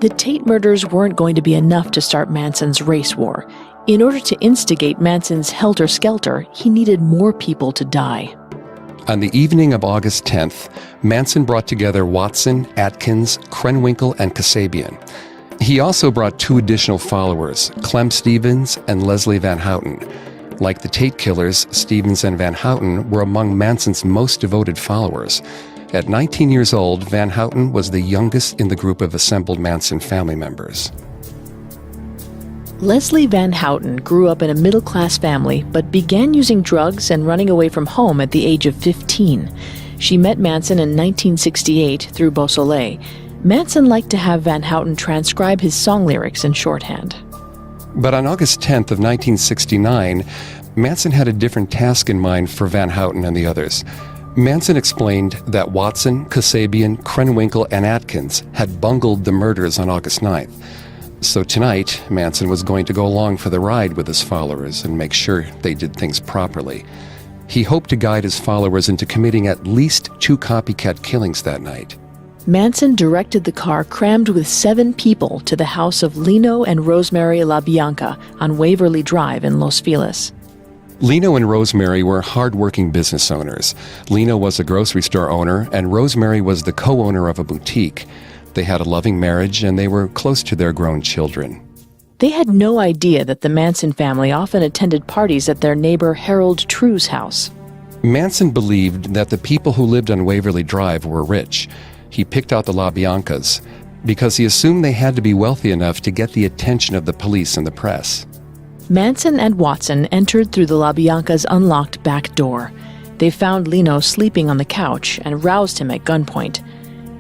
The Tate murders weren't going to be enough to start Manson's race war. In order to instigate Manson's Helter Skelter, he needed more people to die. On the evening of August 10th, Manson brought together Watson, Atkins, Krenwinkel, and Kasabian. He also brought 2 additional followers, Clem Stevens and Leslie Van Houten. Like the Tate killers, Stevens and Van Houten were among Manson's most devoted followers. At 19 years old, Van Houten was the youngest in the group of assembled Manson family members. Leslie Van Houten grew up in a middle-class family, but began using drugs and running away from home at the age of 15. She met Manson in 1968 through Beausoleil. Manson liked to have Van Houten transcribe his song lyrics in shorthand. But on August 10th of 1969, Manson had a different task in mind for Van Houten and the others. Manson explained that Watson, Kasabian, Krenwinkel, and Atkins had bungled the murders on August 9th. So tonight, Manson was going to go along for the ride with his followers and make sure they did things properly. He hoped to guide his followers into committing at least 2 copycat killings that night. Manson directed the car crammed with 7 people to the house of Lino and Rosemary LaBianca on Waverly Drive in Los Feliz. Lino and Rosemary were hard-working business owners. Lino was a grocery store owner, and Rosemary was the co-owner of a boutique. They had a loving marriage, and they were close to their grown children. They had no idea that the Manson family often attended parties at their neighbor Harold True's house. Manson believed that the people who lived on Waverly Drive were rich. He picked out the LaBiancas because he assumed they had to be wealthy enough to get the attention of the police and the press. Manson and Watson entered through the LaBianca's unlocked back door. They found Lino sleeping on the couch and roused him at gunpoint.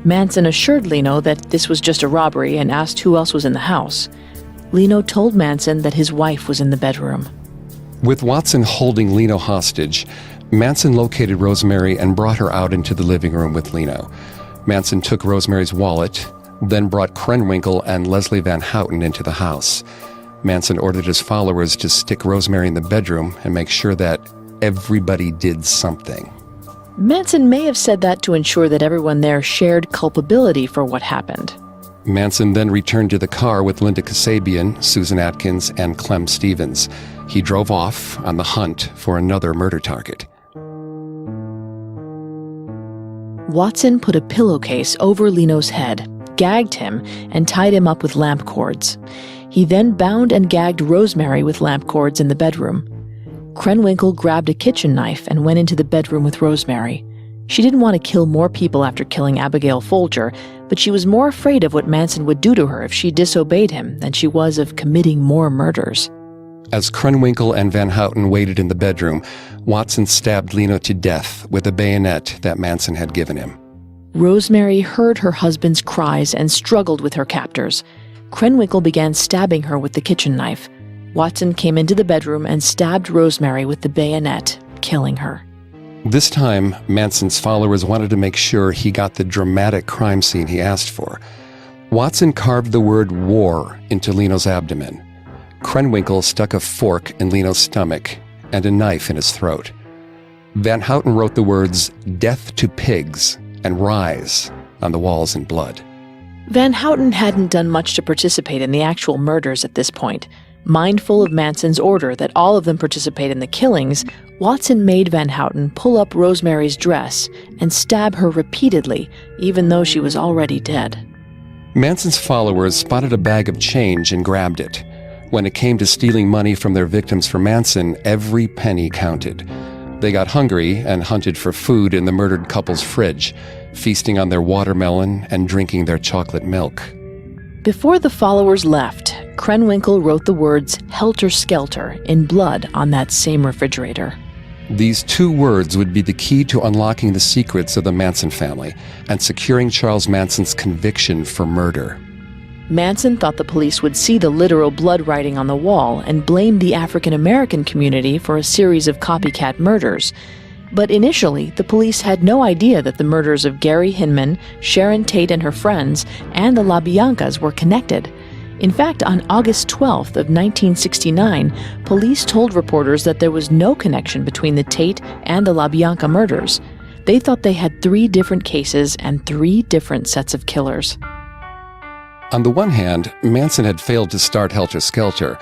Manson assured Lino that this was just a robbery and asked who else was in the house. Lino told Manson that his wife was in the bedroom. With Watson holding Lino hostage, Manson located Rosemary and brought her out into the living room with Lino. Manson took Rosemary's wallet, then brought Krenwinkel and Leslie Van Houten into the house. Manson ordered his followers to stick Rosemary in the bedroom and make sure that everybody did something. Manson may have said that to ensure that everyone there shared culpability for what happened. Manson then returned to the car with Linda Kasabian, Susan Atkins, and Clem Stevens. He drove off on the hunt for another murder target. Watson put a pillowcase over Lino's head, gagged him, and tied him up with lamp cords. He then bound and gagged Rosemary with lamp cords in the bedroom. Krenwinkel grabbed a kitchen knife and went into the bedroom with Rosemary. She didn't want to kill more people after killing Abigail Folger, but she was more afraid of what Manson would do to her if she disobeyed him than she was of committing more murders. As Krenwinkel and Van Houten waited in the bedroom, Watson stabbed Leno to death with a bayonet that Manson had given him. Rosemary heard her husband's cries and struggled with her captors. Krenwinkel began stabbing her with the kitchen knife. Watson came into the bedroom and stabbed Rosemary with the bayonet, killing her. This time, Manson's followers wanted to make sure he got the dramatic crime scene he asked for. Watson carved the word war into Leno's abdomen. Krenwinkel stuck a fork in Leno's stomach and a knife in his throat. Van Houten wrote the words, "Death to pigs," and "Rise" on the walls in blood. Van Houten hadn't done much to participate in the actual murders at this point. Mindful of Manson's order that all of them participate in the killings, Watson made Van Houten pull up Rosemary's dress and stab her repeatedly, even though she was already dead. Manson's followers spotted a bag of change and grabbed it. When it came to stealing money from their victims for Manson, every penny counted. They got hungry and hunted for food in the murdered couple's fridge, feasting on their watermelon and drinking their chocolate milk. Before the followers left, Krenwinkel wrote the words Helter Skelter in blood on that same refrigerator. These two words would be the key to unlocking the secrets of the Manson family and securing Charles Manson's conviction for murder. Manson thought the police would see the literal blood writing on the wall and blame the African American community for a series of copycat murders. But initially, the police had no idea that the murders of Gary Hinman, Sharon Tate and her friends, and the LaBiancas were connected. In fact, on August 12th of 1969, police told reporters that there was no connection between the Tate and the LaBianca murders. They thought they had 3 different cases and 3 different sets of killers. On the one hand, Manson had failed to start Helter Skelter,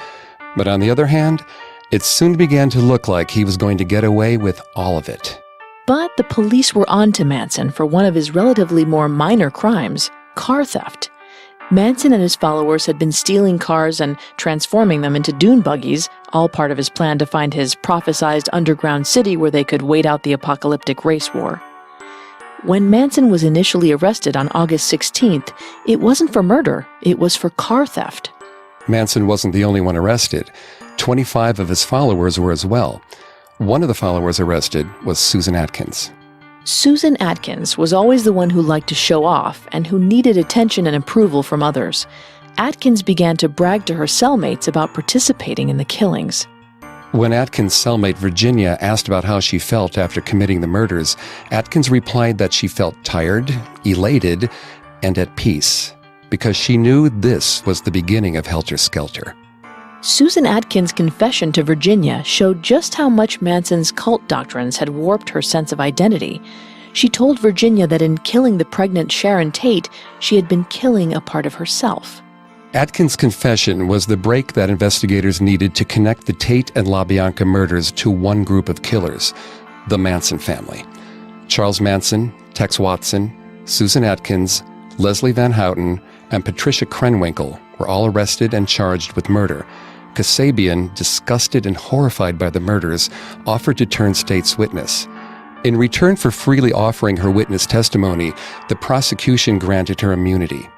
but on the other hand, it soon began to look like he was going to get away with all of it. But the police were on to Manson for one of his relatively more minor crimes, car theft. Manson and his followers had been stealing cars and transforming them into dune buggies, all part of his plan to find his prophesized underground city where they could wait out the apocalyptic race war. When Manson was initially arrested on August 16th, it wasn't for murder, it was for car theft. Manson wasn't the only one arrested. 25 of his followers were as well. One of the followers arrested was Susan Atkins. Susan Atkins was always the one who liked to show off and who needed attention and approval from others. Atkins began to brag to her cellmates about participating in the killings. When Atkins' cellmate Virginia asked about how she felt after committing the murders, Atkins replied that she felt tired, elated, and at peace, because she knew this was the beginning of Helter Skelter. Susan Atkins' confession to Virginia showed just how much Manson's cult doctrines had warped her sense of identity. She told Virginia that in killing the pregnant Sharon Tate, she had been killing a part of herself. Atkins' confession was the break that investigators needed to connect the Tate and LaBianca murders to one group of killers, the Manson family. Charles Manson, Tex Watson, Susan Atkins, Leslie Van Houten, and Patricia Krenwinkel were all arrested and charged with murder. Kasabian, disgusted and horrified by the murders, offered to turn state's witness. In return for freely offering her witness testimony, the prosecution granted her immunity.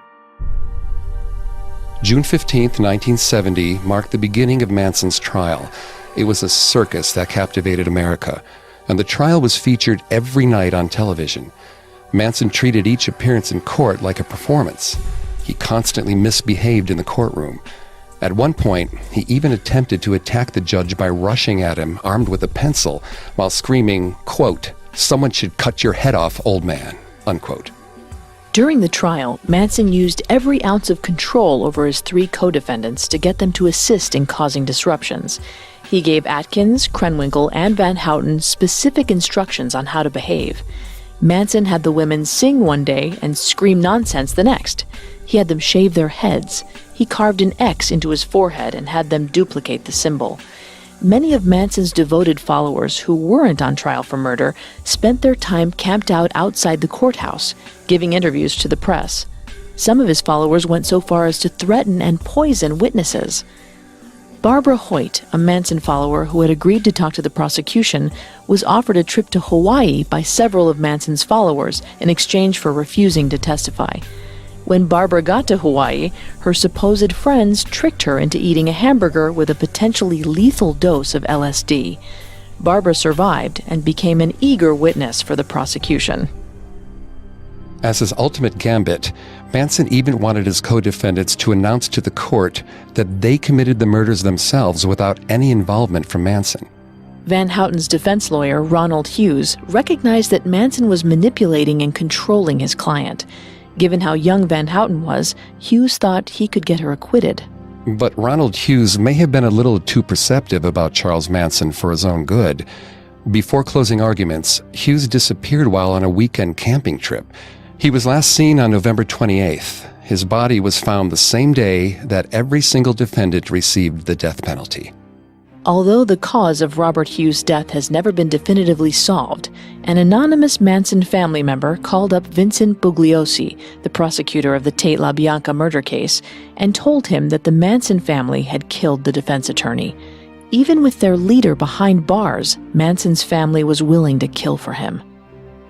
June 15, 1970, marked the beginning of Manson's trial. It was a circus that captivated America, and the trial was featured every night on television. Manson treated each appearance in court like a performance. He constantly misbehaved in the courtroom. At one point, he even attempted to attack the judge by rushing at him, armed with a pencil, while screaming, quote, "Someone should cut your head off, old man," unquote. During the trial, Manson used every ounce of control over his 3 co-defendants to get them to assist in causing disruptions. He gave Atkins, Krenwinkel, and Van Houten specific instructions on how to behave. Manson had the women sing one day and scream nonsense the next. He had them shave their heads. He carved an X into his forehead and had them duplicate the symbol. Many of Manson's devoted followers who weren't on trial for murder spent their time camped out outside the courthouse, giving interviews to the press. Some of his followers went so far as to threaten and poison witnesses. Barbara Hoyt, a Manson follower who had agreed to talk to the prosecution, was offered a trip to Hawaii by several of Manson's followers in exchange for refusing to testify. When Barbara got to Hawaii, her supposed friends tricked her into eating a hamburger with a potentially lethal dose of LSD. Barbara survived and became an eager witness for the prosecution. As his ultimate gambit, Manson even wanted his co-defendants to announce to the court that they committed the murders themselves without any involvement from Manson. Van Houten's defense lawyer, Ronald Hughes, recognized that Manson was manipulating and controlling his client. Given how young Van Houten was, Hughes thought he could get her acquitted. But Ronald Hughes may have been a little too perceptive about Charles Manson for his own good. Before closing arguments, Hughes disappeared while on a weekend camping trip. He was last seen on November 28th. His body was found the same day that every single defendant received the death penalty. Although the cause of Robert Hughes' death has never been definitively solved, an anonymous Manson family member called up Vincent Bugliosi, the prosecutor of the Tate LaBianca murder case, and told him that the Manson family had killed the defense attorney. Even with their leader behind bars, Manson's family was willing to kill for him.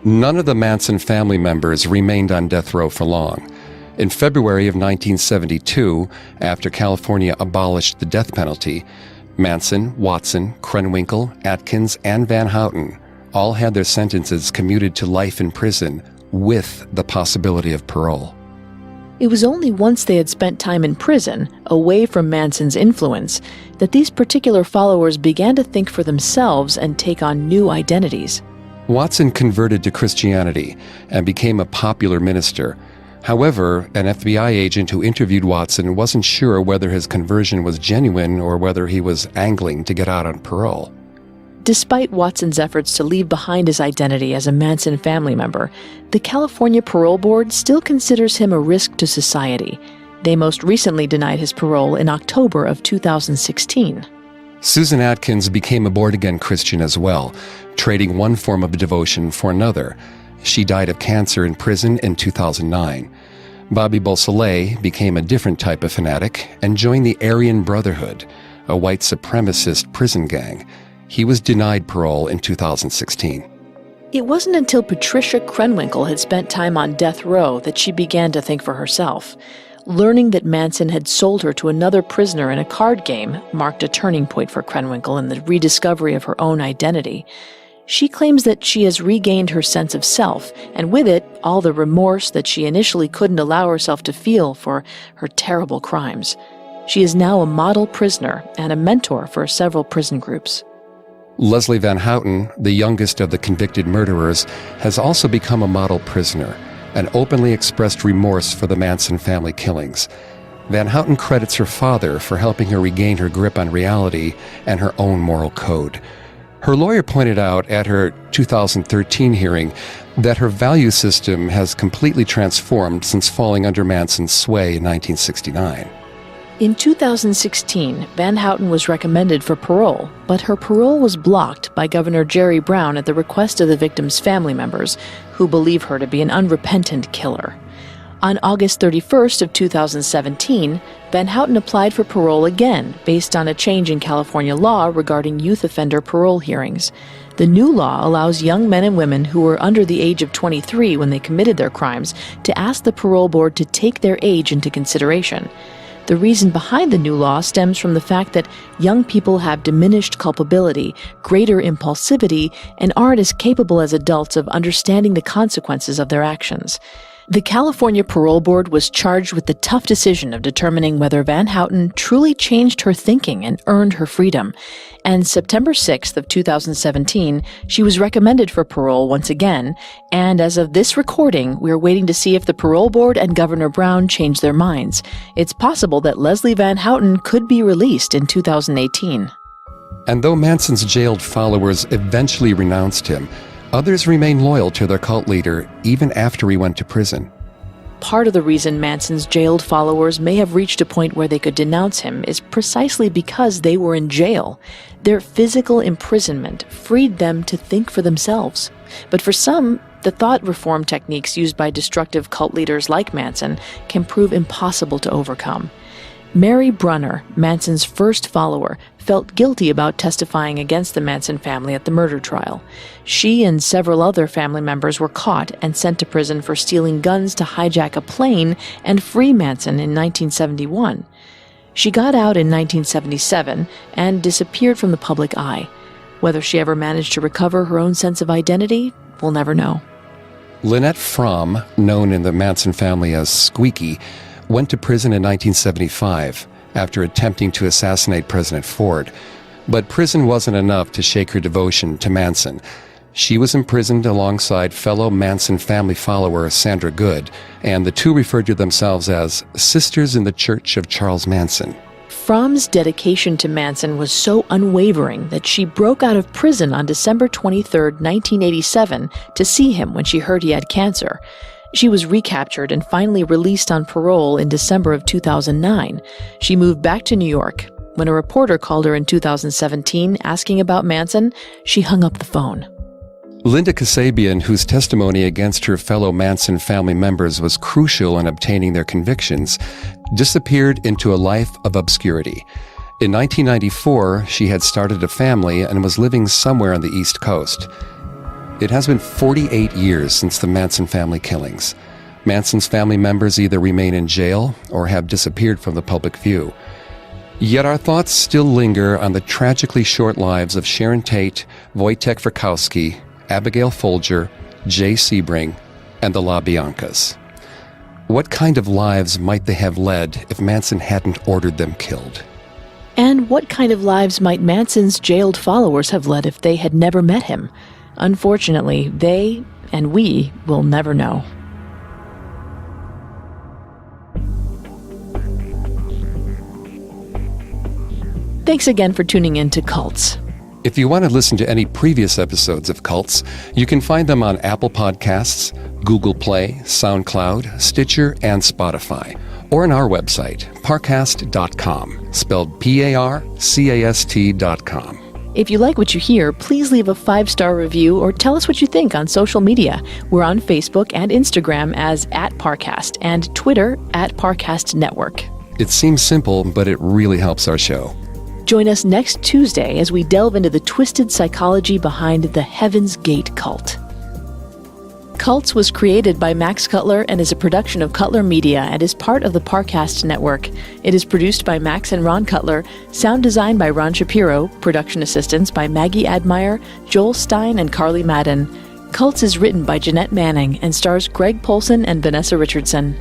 None of the Manson family members remained on death row for long. In February of 1972, after California abolished the death penalty, Manson, Watson, Krenwinkel, Atkins, and Van Houten all had their sentences commuted to life in prison with the possibility of parole. It was only once they had spent time in prison, away from Manson's influence, that these particular followers began to think for themselves and take on new identities. Watson converted to Christianity and became a popular minister. However, an FBI agent who interviewed Watson wasn't sure whether his conversion was genuine or whether he was angling to get out on parole. Despite Watson's efforts to leave behind his identity as a Manson family member, the California Parole Board still considers him a risk to society. They most recently denied his parole in October of 2016. Susan Atkins became a born-again Christian as well, trading one form of devotion for another. She died of cancer in prison in 2009. Bobby Beausoleil became a different type of fanatic and joined the Aryan Brotherhood, a white supremacist prison gang. He was denied parole in 2016. It wasn't until Patricia Krenwinkel had spent time on death row that she began to think for herself. Learning that Manson had sold her to another prisoner in a card game marked a turning point for Krenwinkel in the rediscovery of her own identity. She claims that she has regained her sense of self, and with it, all the remorse that she initially couldn't allow herself to feel for her terrible crimes. She is now a model prisoner and a mentor for several prison groups. Leslie Van Houten, the youngest of the convicted murderers, has also become a model prisoner and openly expressed remorse for the Manson family killings. Van Houten credits her father for helping her regain her grip on reality and her own moral code. Her lawyer pointed out at her 2013 hearing that her value system has completely transformed since falling under Manson's sway in 1969. In 2016, Van Houten was recommended for parole, but her parole was blocked by Governor Jerry Brown at the request of the victim's family members, who believe her to be an unrepentant killer. On August 31st of 2017, Van Houten applied for parole again based on a change in California law regarding youth offender parole hearings. The new law allows young men and women who were under the age of 23 when they committed their crimes to ask the parole board to take their age into consideration. The reason behind the new law stems from the fact that young people have diminished culpability, greater impulsivity, and aren't as capable as adults of understanding the consequences of their actions. The California Parole Board was charged with the tough decision of determining whether Van Houten truly changed her thinking and earned her freedom. And September 6th of 2017, she was recommended for parole once again. And as of this recording, we're waiting to see if the Parole Board and Governor Brown change their minds. It's possible that Leslie Van Houten could be released in 2018. And though Manson's jailed followers eventually renounced him, others remain loyal to their cult leader even after he went to prison. Part of the reason Manson's jailed followers may have reached a point where they could denounce him is precisely because they were in jail. Their physical imprisonment freed them to think for themselves. But for some, the thought reform techniques used by destructive cult leaders like Manson can prove impossible to overcome. Mary Brunner, Manson's first follower, felt guilty about testifying against the Manson family at the murder trial. She and several other family members were caught and sent to prison for stealing guns to hijack a plane and free Manson in 1971. She got out in 1977 and disappeared from the public eye. Whether she ever managed to recover her own sense of identity, we'll never know. Lynette Fromm, known in the Manson family as Squeaky, went to prison in 1975 after attempting to assassinate President Ford. But prison wasn't enough to shake her devotion to Manson. She was imprisoned alongside fellow Manson family follower Sandra Good, and the two referred to themselves as Sisters in the Church of Charles Manson. Fromm's dedication to Manson was so unwavering that she broke out of prison on December 23, 1987, to see him when she heard he had cancer. She was recaptured and finally released on parole in December of 2009. She moved back to New York. When a reporter called her in 2017 asking about Manson, she hung up the phone. Linda Kasabian, whose testimony against her fellow Manson family members was crucial in obtaining their convictions, disappeared into a life of obscurity. In 1994, she had started a family and was living somewhere on the East Coast. It has been 48 years since the Manson family killings. Manson's family members either remain in jail or have disappeared from the public view. Yet our thoughts still linger on the tragically short lives of Sharon Tate, Wojtek Frykowski, Abigail Folger, Jay Sebring, and the LaBiancas. What kind of lives might they have led if Manson hadn't ordered them killed? And what kind of lives might Manson's jailed followers have led if they had never met him? Unfortunately, they and we will never know. Thanks again for tuning in to Cults. If you want to listen to any previous episodes of Cults, you can find them on Apple Podcasts, Google Play, SoundCloud, Stitcher, and Spotify, or on our website, parcast.com, spelled Parcast.com. If you like what you hear, please leave a 5-star review or tell us what you think on social media. We're on Facebook and Instagram as @Parcast and Twitter @Parcast Network. It seems simple, but it really helps our show. Join us next Tuesday as we delve into the twisted psychology behind the Heaven's Gate cult. Cults was created by Max Cutler and is a production of Cutler Media and is part of the Parcast Network. It is produced by Max and Ron Cutler, sound design by Ron Shapiro, production assistance by Maggie Admire, Joel Stein, and Carly Madden. Cults is written by Jeanette Manning and stars Greg Polson and Vanessa Richardson.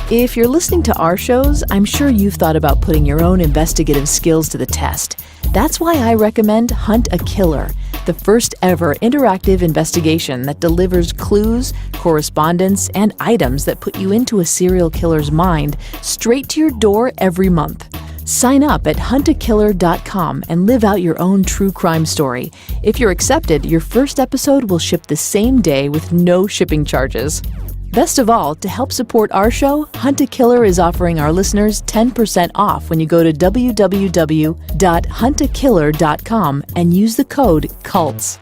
If you're listening to our shows, I'm sure you've thought about putting your own investigative skills to the test. That's why I recommend Hunt a Killer, the first ever interactive investigation that delivers clues, correspondence, and items that put you into a serial killer's mind straight to your door every month. Sign up at huntakiller.com and live out your own true crime story. If you're accepted, your first episode will ship the same day with no shipping charges. Best of all, to help support our show, Hunt a Killer is offering our listeners 10% off when you go to www.huntakiller.com and use the code CULTS.